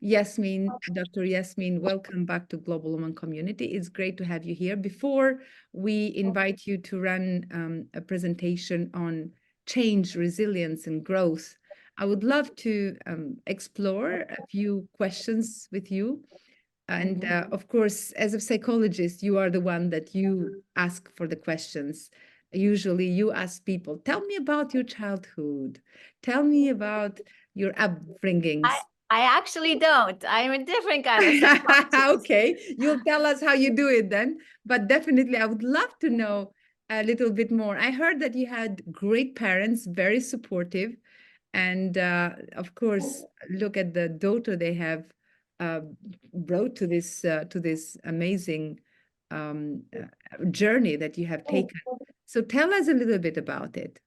Yasmine, Dr. Yasmine, welcome back to Global Women Community. It's great to have you here. Before we invite you to run a presentation on change, resilience, and growth, I would love to explore a few questions with you. And of course, as a psychologist, you are the one that you ask for the questions. Usually you ask people, tell me about your childhood. Tell me about your upbringings. I actually don't. I'm a different kind of psychologist. Okay, you'll tell us how you do it then. But definitely, I would love to know a little bit more. I heard that you had great parents, very supportive. And of course, look at the daughter they have brought to this amazing journey that you have taken. So tell us a little bit about it.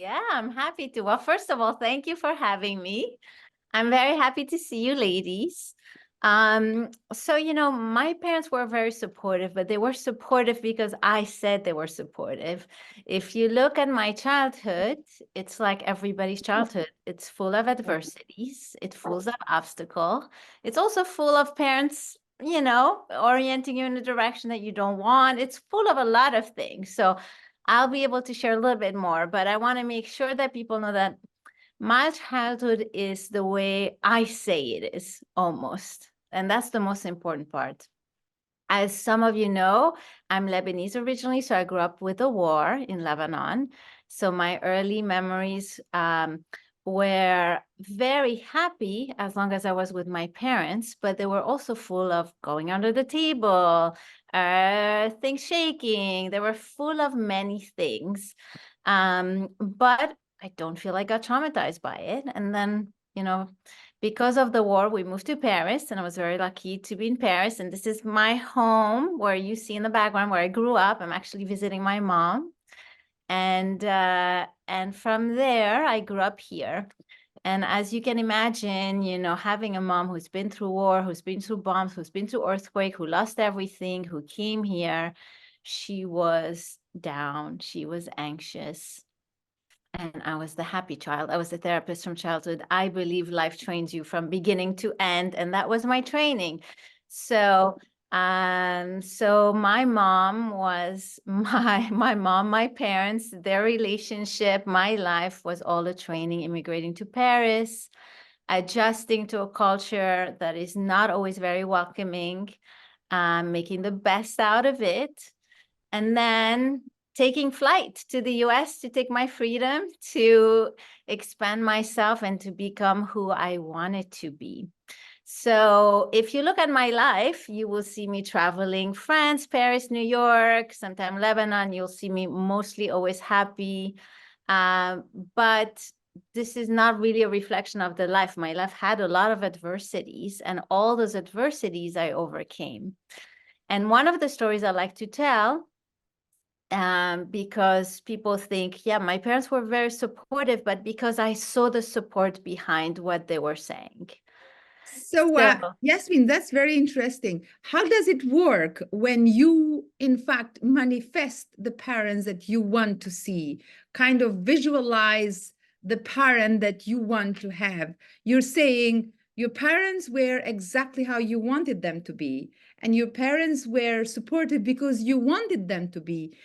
Yeah, I'm happy to. Well, first of all, thank you for having me. I'm very happy to see you ladies. So, my parents were very supportive, but they were supportive because I said they were supportive. If you look at my childhood, it's like everybody's childhood. It's full of adversities. It's full of obstacles. It's also full of parents, orienting you in a direction that you don't want. It's full of a lot of things. So I'll be able to share a little bit more, but I want to make sure that people know that my childhood is the way I say it is, almost. And that's the most important part. As some of you know, I'm Lebanese originally, so I grew up with the war in Lebanon. So my early memories were very happy as long as I was with my parents, but they were also full of going under the table, things shaking. They were full of many things. But I don't feel I got traumatized by it. And then, because of the war, we moved to Paris, and I was very lucky to be in Paris. And this is my home, where you see in the background where I grew up. I'm actually visiting my mom. And from there, I grew up here. And as you can imagine, having a mom who's been through war, who's been through bombs, who's been through earthquake, who lost everything, who came here, she was down, she was anxious. And I was the happy child. I was a therapist from childhood. I believe life trains you from beginning to end, and that was my training. So my mom was my parents, their relationship, my life was all a training, immigrating to Paris, adjusting to a culture that is not always very welcoming, making the best out of it. And then taking flight to the US to take my freedom, to expand myself and to become who I wanted to be. So if you look at my life, you will see me traveling France, Paris, New York, sometimes Lebanon. You'll see me mostly always happy. But this is not really a reflection of the life. My life had a lot of adversities, and all those adversities I overcame. And one of the stories I like to tell, because people think, yeah, my parents were very supportive, but because I saw the support behind what they were saying. So, Yasmine, that's very interesting. How does it work when you, in fact, manifest the parents that you want to see, kind of visualize the parent that you want to have? You're saying your parents were exactly how you wanted them to be, and your parents were supportive because you wanted them to be.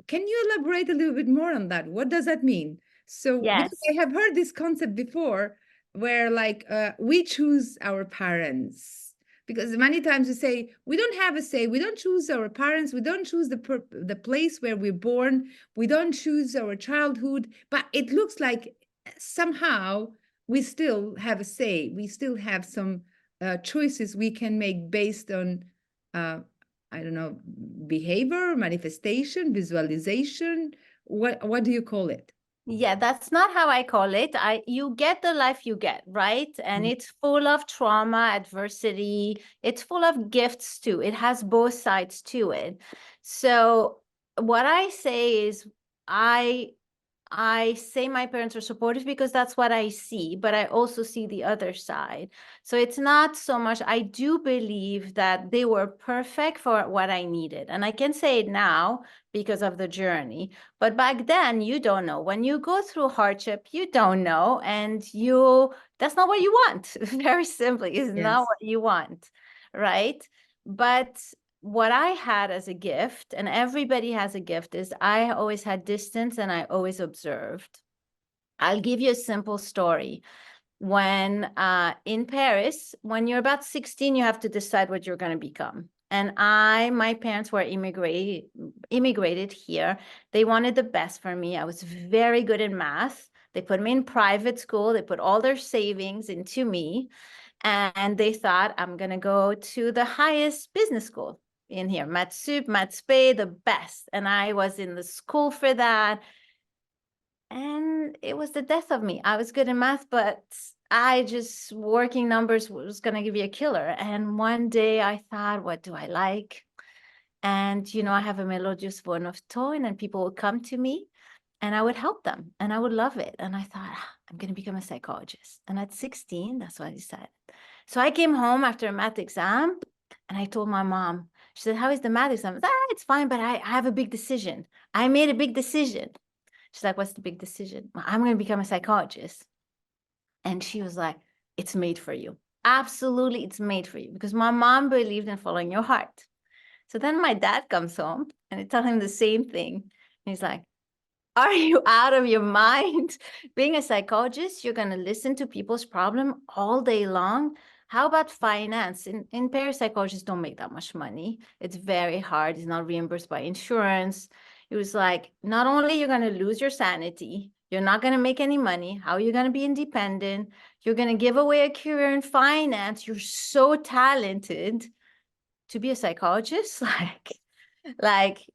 Can you elaborate a little bit more on that? What does that mean? So, yes, because I have heard this concept before, where like we choose our parents, because many times we say we don't have a say, we don't choose our parents, we don't choose the place where we're born, we don't choose our childhood, but it looks like somehow we still have a say, we still have some choices we can make based on I don't know, behavior, manifestation, visualization. What do you call it? yeah, that's not how I call it. You get the life you get, right? And it's full of trauma, adversity. It's full of gifts too. It has both sides to it. So what I say is I I say my parents are supportive because that's what I see, but I also see the other side. So it's not so much, I do believe that they were perfect for what I needed. And I can say it now because of the journey. But back then, you don't know. When you go through hardship, you don't know. And that's not what you want. Very simply, it's not Yes. what you want. Right. But what I had as a gift, and everybody has a gift, is I always had distance and I always observed. I'll give you a simple story. When in Paris, when you're about 16, you have to decide what you're going to become. And my parents were immigrated here. They wanted the best for me. I was very good in math. They put me in private school. They put all their savings into me. And they thought I'm going to go to the highest business school in here, Math Sup, Math Spe, the best. And I was in the school for that. And it was the death of me. I was good in math, but I just working numbers was going to give you a killer. And one day I thought, what do I like? And, I have a melodious voice of tone, and people would come to me and I would help them and I would love it. And I thought, I'm going to become a psychologist. And at 16, that's what I decided. So I came home after a math exam and I told my mom. She said, how is the math exam? I said, it's fine, but I have a big decision. I made a big decision. She's like, what's the big decision? Well, I'm going to become a psychologist. And she was like, it's made for you. Absolutely, it's made for you, because my mom believed in following your heart. So then my dad comes home and I tell him the same thing. And he's like, are you out of your mind? Being a psychologist, you're going to listen to people's problem all day long. How about finance? In Paris, psychologists don't make that much money. It's very hard. It's not reimbursed by insurance. It was like, not only you're going to lose your sanity, you're not going to make any money. How are you going to be independent? You're going to give away a career in finance. You're so talented to be a psychologist. Like,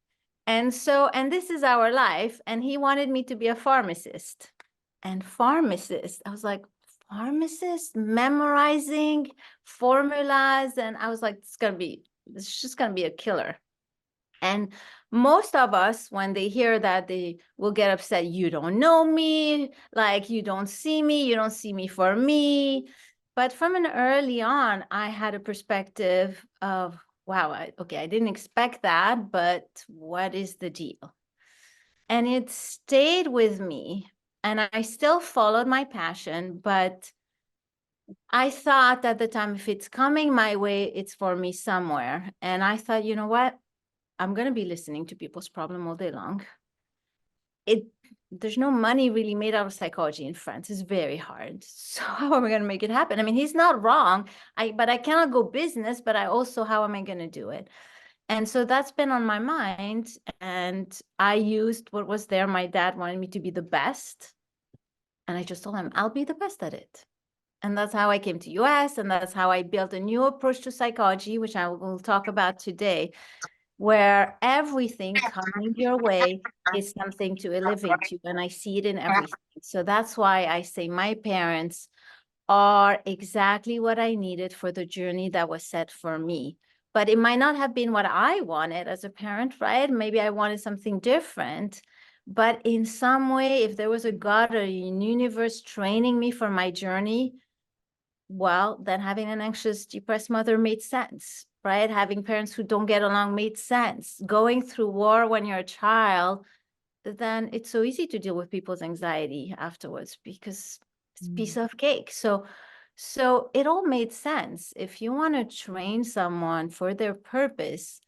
and this is our life. And he wanted me to be a pharmacist. And pharmacist, I was like, pharmacist, memorizing formulas. And I was like, it's just gonna be a killer. And most of us, when they hear that, they will get upset. You don't know me, like you don't see me for me. But from an early on, I had a perspective of, wow, I didn't expect that, but what is the deal? And it stayed with me. And I still followed my passion, but I thought at the time, if it's coming my way, it's for me somewhere. And I thought, you know what? I'm going to be listening to people's problem all day long. There's no money really made out of psychology in France. It's very hard. So how am I going to make it happen? I mean, he's not wrong. But I cannot go business, but I also, how am I going to do it? And so that's been on my mind. And I used what was there. My dad wanted me to be the best. And I just told him, I'll be the best at it. And that's how I came to US. And that's how I built a new approach to psychology, which I will talk about today, where everything coming your way is something to elevate you. And I see it in everything. So that's why I say my parents are exactly what I needed for the journey that was set for me. But it might not have been what I wanted as a parent, right? Maybe I wanted something different. But in some way, if there was a God or a universe training me for my journey, well, then having an anxious, depressed mother made sense, right? Having parents who don't get along made sense. Going through war when you're a child, then it's so easy to deal with people's anxiety afterwards because it's a piece of cake. So it all made sense. If you want to train someone for their purpose,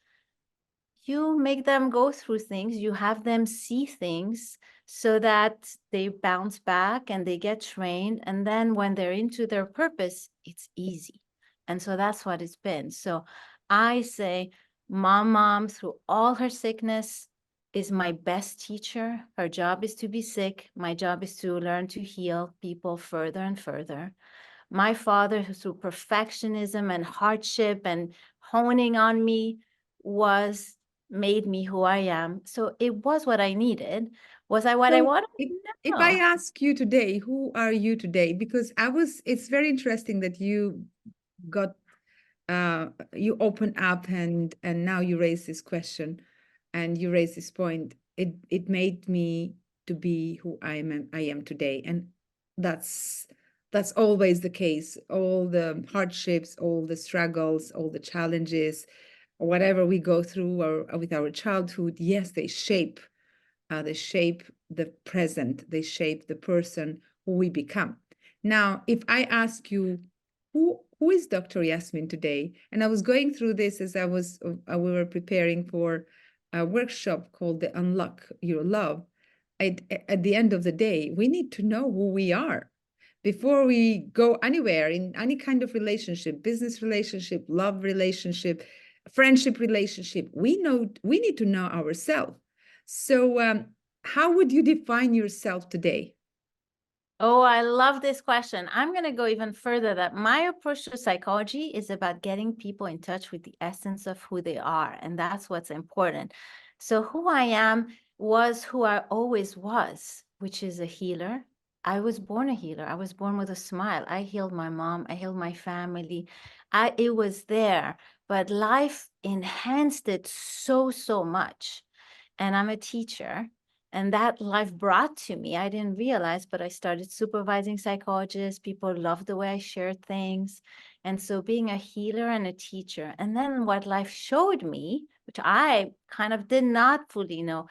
you make them go through things, you have them see things so that they bounce back and they get trained. And then when they're into their purpose, it's easy. And so that's what it's been. So I say, my mom, through all her sickness, is my best teacher. Her job is to be sick. My job is to learn to heal people further and further. My father, through perfectionism and hardship and honing on me, made me who I am. So it was what I needed. Was I what I So wanted? if I No. ask you today, who are you today? Because it's very interesting that you got you open up and now you raise this question and you raise this point. It made me to be who I am today. And that's that's always the case. All the hardships, all the struggles, all the challenges, whatever we go through or with our childhood, yes, they shape the present, they shape the person who we become. Now, if I ask you, who is Dr. Yasmine today? And I was going through this as we were preparing for a workshop called the Unlock Your Love. At the end of the day, we need to know who we are before we go anywhere in any kind of relationship, business relationship, love relationship, friendship relationship. We need to know ourselves. So, how would you define yourself today? Oh, I love this question. I'm going to go even further that my approach to psychology is about getting people in touch with the essence of who they are. And that's what's important. So who I am was who I always was, which is a healer. I was born a healer. I was born with a smile. I healed my mom. I healed my family. It was there, but life enhanced it so, so much. And I'm a teacher. And that life brought to me, I didn't realize, but I started supervising psychologists. People loved the way I shared things. And so being a healer and a teacher, and then what life showed me, which I kind of did not fully know,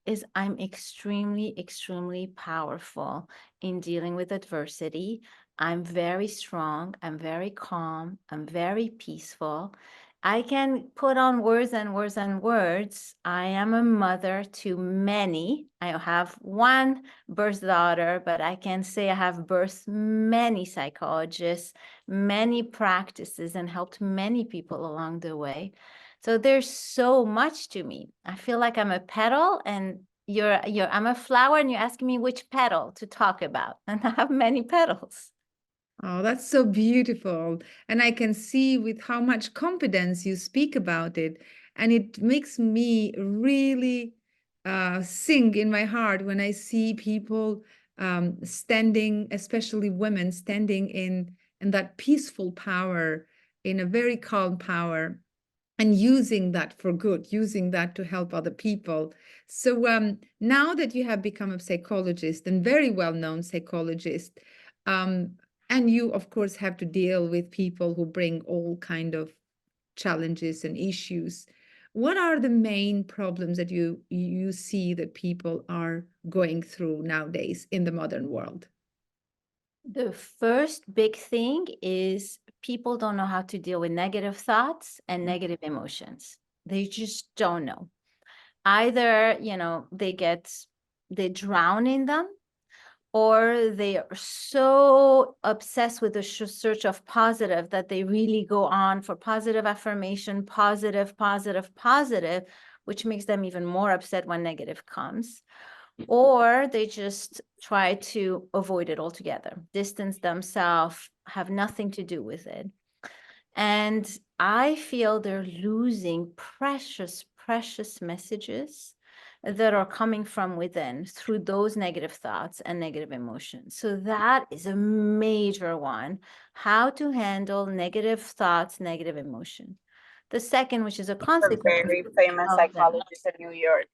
is I'm extremely, extremely powerful in dealing with adversity. I'm very strong. I'm very calm. I'm very peaceful. I can put on words and words and words. I am a mother to many. I have one birth daughter, but I can say I have birthed many psychologists, many practices, and helped many people along the way. So there's so much to me. I feel like I'm a petal and I'm a flower and you're asking me which petal to talk about. And I have many petals. Oh, that's so beautiful. And I can see with how much confidence you speak about it. And it makes me really sing in my heart when I see people standing, especially women, standing in that peaceful power, in a very calm power, and using that for good, using that to help other people. So now that you have become a psychologist and very well-known psychologist, um, and you, of course, have to deal with people who bring all kind of challenges and issues. What are the main problems that you see that people are going through nowadays in the modern world? The first big thing is people don't know how to deal with negative thoughts and negative emotions. They just don't know. Either, they drown in them, or they are so obsessed with the search of positive that they really go on for positive affirmation, positive, positive, positive, which makes them even more upset when negative comes. Or they just try to avoid it altogether, distance themselves, have nothing to do with it. And I feel they're losing precious, precious messages that are coming from within through those negative thoughts and negative emotions. So that is a major one, how to handle negative thoughts, negative emotion. The second, which is a A consequence very famous of them. psychologist in New York.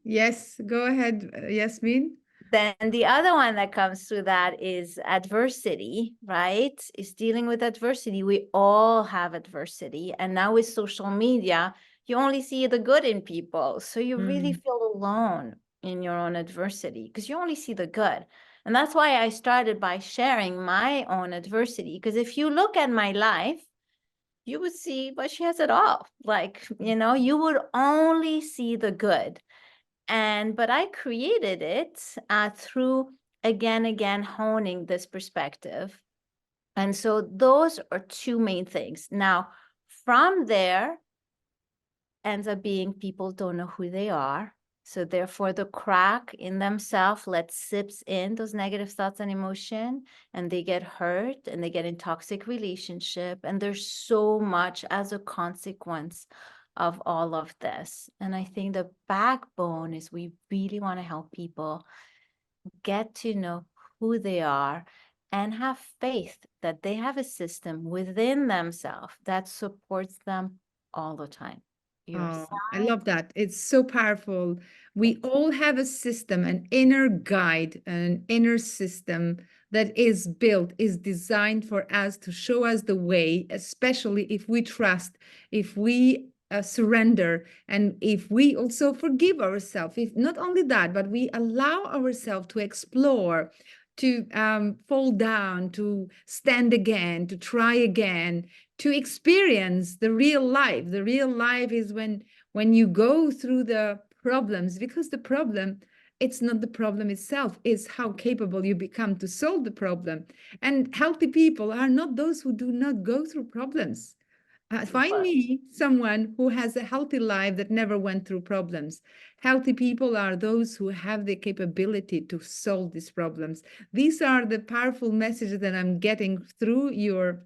Yes, go ahead, Yasmine. Then the other one that comes through that is adversity, right? Is dealing with adversity. We all have adversity. And now with social media, you only see the good in people. So you really feel alone in your own adversity because you only see the good. And that's why I started by sharing my own adversity. Because if you look at my life, you would see, but she has it all. Like, you would only see the good. But I created it through again honing this perspective. And so those are two main things. Now, from there ends up being people don't know who they are. So therefore the crack in themselves sips in those negative thoughts and emotion, and they get hurt and they get in toxic relationship. And there's so much as a consequence of all of this. And I think the backbone is we really want to help people get to know who they are and have faith that they have a system within themselves that supports them all the time. yourself. Oh, I love that. It's so powerful. We all have a system, an inner guide, an inner system that is built, is designed for us to show us the way, especially if we trust, if we surrender, and if we also forgive ourselves. If not only that, but we allow ourselves to explore, to fall down, to stand again, to try again, to experience the real life. The real life is when you go through the problems, because the problem, it's not the problem itself, it's how capable you become to solve the problem. And healthy people are not those who do not go through problems. Find But me someone who has a healthy life that never went through problems. Healthy people are those who have the capability to solve these problems. These are the powerful messages that I'm getting through your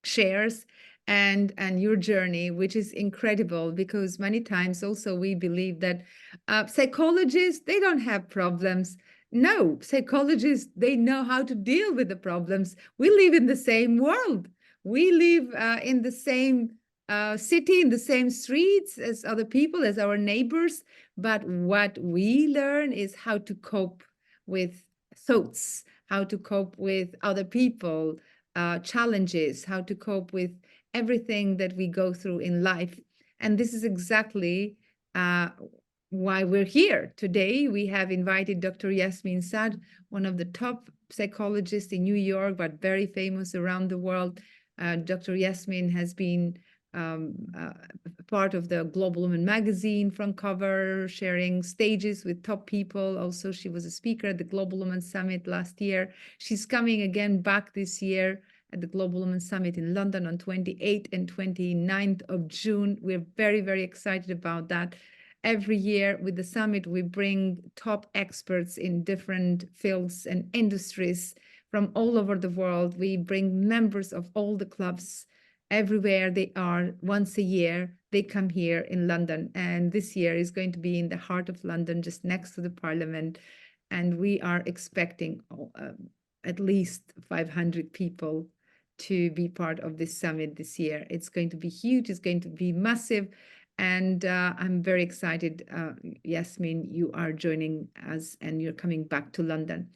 shares and your journey, which is incredible, because many times also we believe that psychologists, they don't have problems. No, psychologists, they know how to deal with the problems. We live in the same world. We live in the same city, in the same streets as other people, as our neighbors. But what we learn is how to cope with thoughts, how to cope with other people, challenges, how to cope with everything that we go through in life. And this is exactly uh, why we're here. Today, we have invited Dr. Yasmine Saad, one of the top psychologists in New York, but very famous around the world. Dr. Yasmine has been um, uh, part of the Global Woman magazine front cover, sharing stages with top people. Also, she was a speaker at the Global Woman Summit last year. She's coming again back this year at the Global Women Summit in London on 28th and 29th of June. We're very, very excited about that. Every year with the summit, we bring top experts in different fields and industries from all over the world. We bring members of all the clubs everywhere they are. Once a year, they come here in London. And this year is going to be in the heart of London, just next to the Parliament. And we are expecting at least 500 people to be part of this summit this year. It's going to be huge. It's going to be massive. And I'm very excited. Yasmine, you are joining us and you're coming back to London.